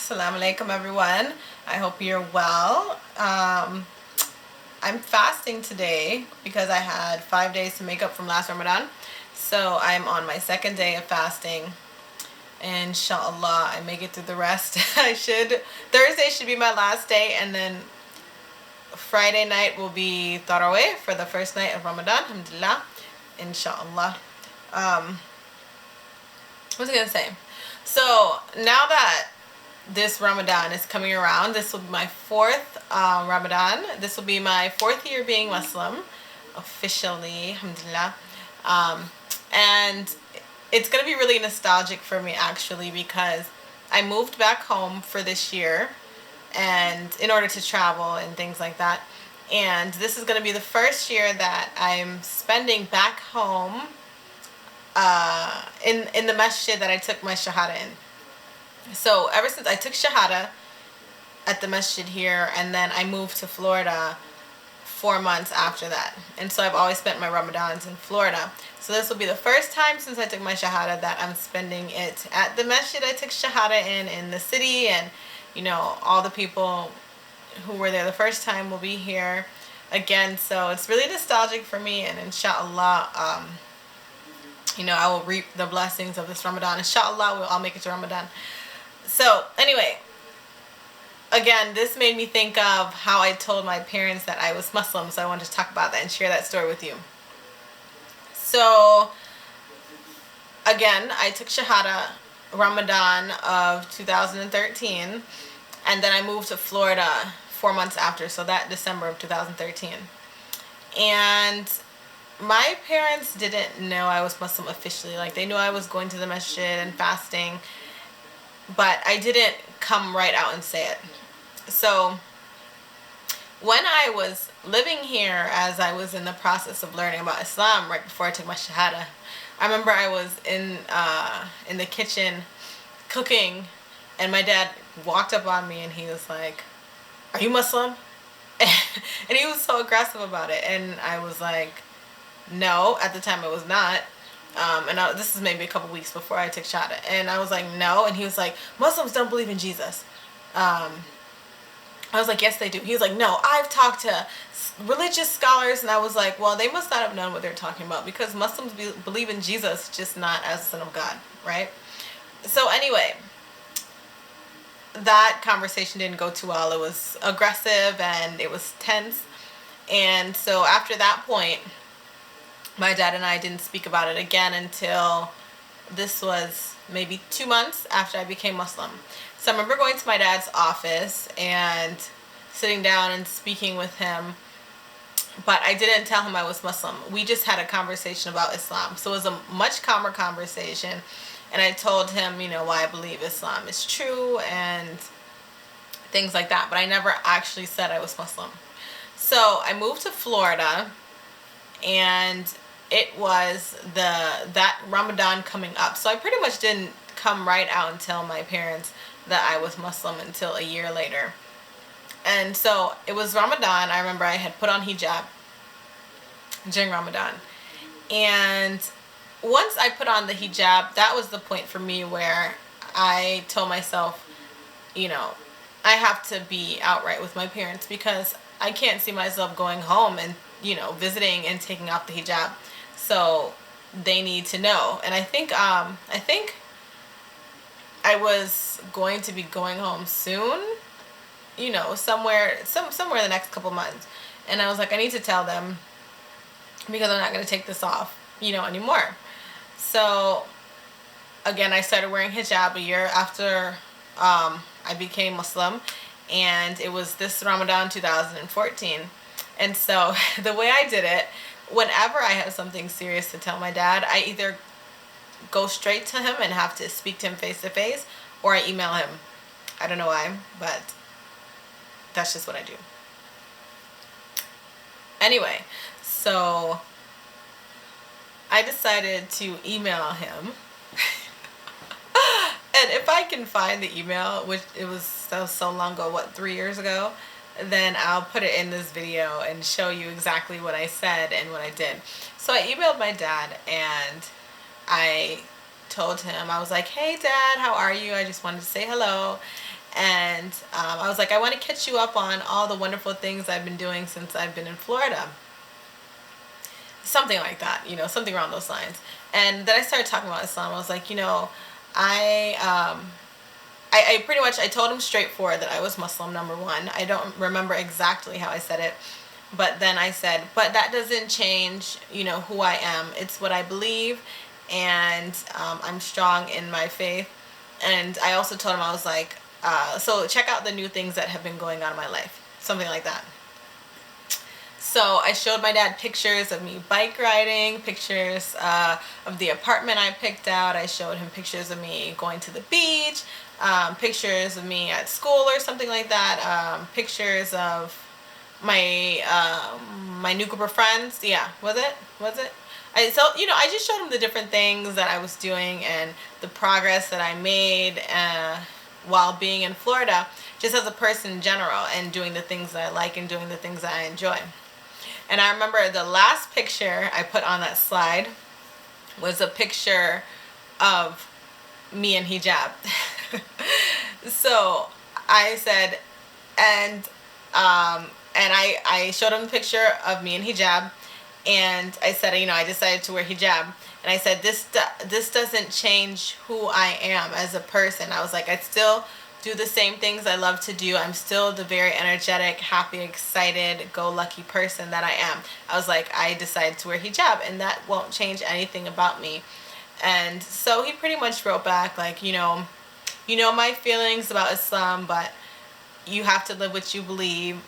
Assalamu alaikum everyone. I hope you're well. I'm fasting today because I had 5 days to make up from last Ramadan. So I'm on my second day of fasting. Inshallah, I make it through the rest. Thursday should be my last day, and then Friday night will be Tarawih for the first night of Ramadan. Alhamdulillah. Inshallah. What was I going to say? So now that this Ramadan is coming around, this will be my fourth Ramadan. This will be my fourth year being Muslim, officially, alhamdulillah. And it's going to be really nostalgic for me actually, because I moved back home for this year and in order to travel and things like that. And this is going to be the first year that I'm spending back home in the masjid that I took my shahada in. So ever since I took shahada at the masjid here, and then I moved to Florida 4 months after that, and so I've always spent my Ramadans in Florida. So this will be the first time since I took my shahada that I'm spending it at the masjid I took shahada in the city, and you know, all the people who were there the first time will be here again. So it's really nostalgic for me, and inshallah, you know, I will reap the blessings of this Ramadan. Inshallah, we'll all make it to Ramadan. So anyway, again, this made me think of how I told my parents that I was Muslim, so I wanted to talk about that and share that story with you. So again, I took Shahada Ramadan of 2013, and then I moved to Florida 4 months after, so that December of 2013. And my parents didn't know I was Muslim officially. Like, they knew I was going to the masjid and fasting, but I didn't come right out and say it. So when I was living here, as I was in the process of learning about Islam right before I took my shahada, I remember I was in the kitchen cooking, and my dad walked up on me and he was like, "Are you Muslim?" And he was so aggressive about it, and I was like, no. At the time I was not. This is maybe a couple weeks before I took shahada, and I was like, no. And he was like, "Muslims don't believe in Jesus." I was like, "Yes they do." He was like, "No, I've talked to religious scholars." And I was like, well, they must not have known what they're talking about, because Muslims believe in Jesus, just not as the Son of God, right? So anyway, that conversation didn't go too well. It was aggressive and it was tense. And so after that point, my dad and I didn't speak about it again until this was maybe 2 months after I became Muslim. So I remember going to my dad's office and sitting down and speaking with him, but I didn't tell him I was Muslim. We just had a conversation about Islam. So it was a much calmer conversation, and I told him, you know, why I believe Islam is true and things like that, but I never actually said I was Muslim. So I moved to Florida, and it was that Ramadan coming up. So I pretty much didn't come right out and tell my parents that I was Muslim until a year later. And so it was Ramadan. I remember I had put on hijab during Ramadan. And once I put on the hijab, that was the point for me where I told myself, you know, I have to be outright with my parents, because I can't see myself going home and, you know, visiting and taking off the hijab. So they need to know. And I think I was going to be going home soon, you know, somewhere in the next couple months. And I was like, I need to tell them, because I'm not going to take this off, you know, anymore. So again, I started wearing hijab a year after I became Muslim, and it was this Ramadan 2014. And so the way I did it, whenever I have something serious to tell my dad, I either go straight to him and have to speak to him face to face, or I email him. I don't know why, but that's just what I do. Anyway, so I decided to email him. And if I can find the email, which that was so long ago, what, 3 years ago, then I'll put it in this video and show you exactly what I said and what I did. So I emailed my dad, and I told him, I was like, "Hey Dad, how are you? I just wanted to say hello." And I was like, I want to catch you up on all the wonderful things I've been doing since I've been in Florida. Something like that, something around those lines. And then I started talking about Islam. I was like, I, I pretty much, I told him straightforward that I was Muslim, number one. I don't remember exactly how I said it. But then I said, but that doesn't change, who I am. It's what I believe, and I'm strong in my faith. And I also told him, I was like, so check out the new things that have been going on in my life. Something like that. So I showed my dad pictures of me bike riding, pictures of the apartment I picked out. I showed him pictures of me going to the beach, pictures of me at school or something like that, pictures of my my new group of friends. Yeah, was it? I just showed him the different things that I was doing and the progress that I made while being in Florida, just as a person in general, and doing the things that I like and doing the things that I enjoy. And I remember the last picture I put on that slide was a picture of me in hijab. So I said, and I showed him a picture of me in hijab, and I said, I decided to wear hijab, and I said, this doesn't change who I am as a person. I was like, I still do the same things I love to do. I'm still the very energetic, happy, excited, go-lucky person that I am. I was like, I decided to wear hijab, and that won't change anything about me. And so he pretty much wrote back like, my feelings about Islam, but you have to live what you believe,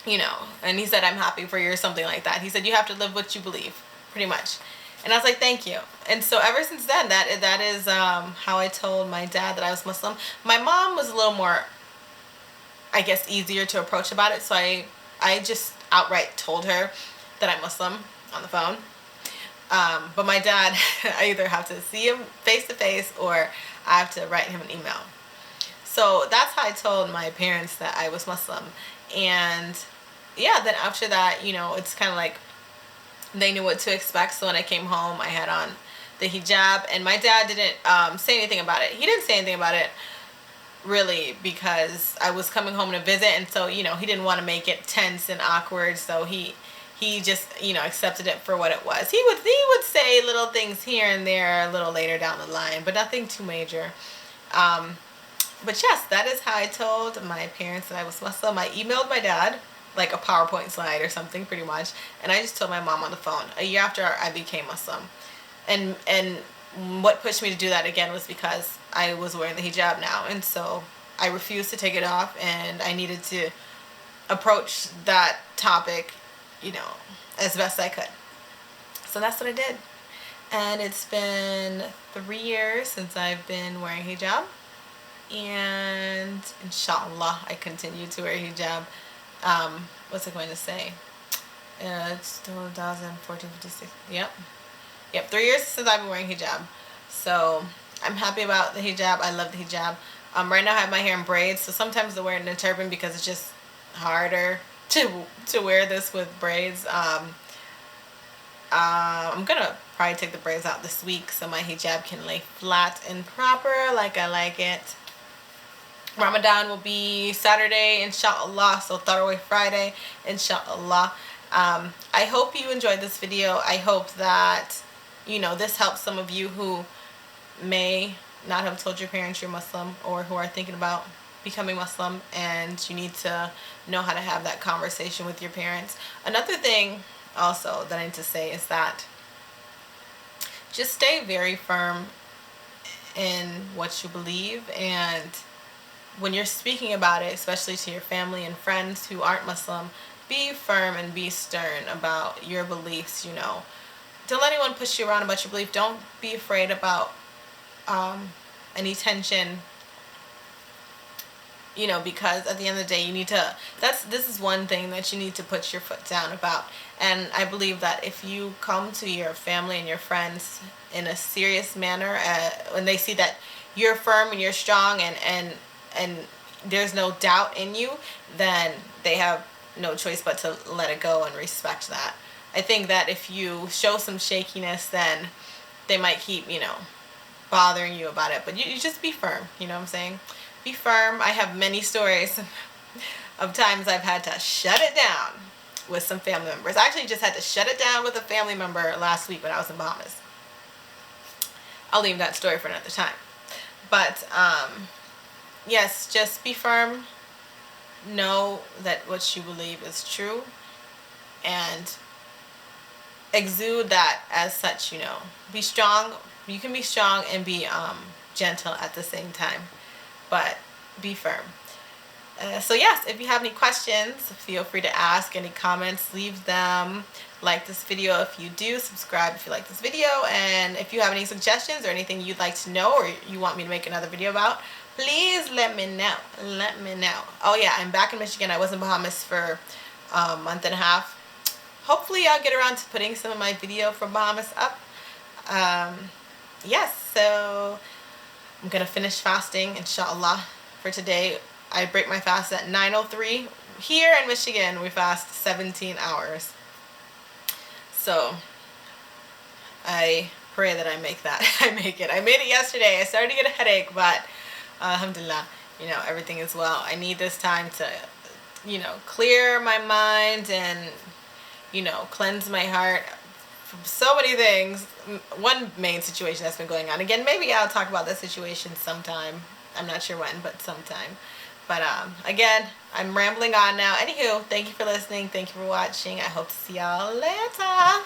and he said, I'm happy for you, or something like that. He said, you have to live what you believe, pretty much. And I was like, thank you. And so ever since then, that is how I told my dad that I was Muslim. My mom was a little more, I guess, easier to approach about it. So I just outright told her that I'm Muslim on the phone. But my dad, I either have to see him face to face or I have to write him an email. So that's how I told my parents that I was Muslim. And yeah, then after that, it's kind of like they knew what to expect. So when I came home, I had on the hijab, and my dad didn't say anything about it. He didn't say anything about it really because I was coming home to visit, and so he didn't want to make it tense and awkward. So he just accepted it for what it was. He would say little things here and there a little later down the line, but nothing too major. But yes, that is how I told my parents that I was Muslim. I emailed my dad like a PowerPoint slide or something, pretty much, and I just told my mom on the phone a year after I became Muslim. And what pushed me to do that again was because I was wearing the hijab now, and so I refused to take it off, and I needed to approach that topic, as best I could. So that's what I did. And it's been 3 years since I've been wearing hijab, and inshallah I continue to wear hijab. What's I going to say? It's 2014, 56. Yep, 3 years since I've been wearing hijab. So I'm happy about the hijab. I love the hijab. Right now I have my hair in braids, so sometimes I wear it in a turban because it's just harder to wear this with braids. I'm gonna probably take the braids out this week so my hijab can lay flat and proper like I like it. Ramadan will be Saturday, inshallah, so Tarawih Friday, inshallah. I hope you enjoyed this video. I hope that, this helps some of you who may not have told your parents you're Muslim, or who are thinking about becoming Muslim, and you need to know how to have that conversation with your parents. Another thing also that I need to say is that just stay very firm in what you believe, and when you're speaking about it, especially to your family and friends who aren't Muslim, be firm and be stern about your beliefs. Don't let anyone push you around about your belief. Don't be afraid about any tension, because at the end of the day, you need to, this is one thing that you need to put your foot down about. And I believe that if you come to your family and your friends in a serious manner, when they see that you're firm and you're strong and there's no doubt in you, then they have no choice but to let it go and respect that. I think that if you show some shakiness, then they might keep, bothering you about it. But you just be firm, you know what I'm saying? be firm. I have many stories of times I've had to shut it down with some family members. I actually just had to shut it down with a family member last week when I was in Bahamas. I'll leave that story for another time. But yes, just be firm. Know that what you believe is true, and exude that as such. Be strong. You can be strong and be gentle at the same time, but be firm. So yes, if you have any questions, feel free to ask. Any comments, leave them. Like this video if you do, subscribe if you like this video, and if you have any suggestions or anything you'd like to know or you want me to make another video about, please let me know. Let me know. Oh yeah, I'm back in Michigan. I was in Bahamas for a month and a half. Hopefully I'll get around to putting some of my video from Bahamas up. Yes, so I'm gonna finish fasting, inshallah, for today. I break my fast at 9:03. Here in Michigan, we fast 17 hours. So I pray that I make that. I make it. I made it yesterday. I started to get a headache, but alhamdulillah, everything is well. I need this time to, clear my mind and, cleanse my heart from so many things. One main situation that's been going on. Again, maybe I'll talk about this situation sometime. I'm not sure when, but sometime. But again, I'm rambling on now. Anywho, thank you for listening. Thank you for watching. I hope to see y'all later.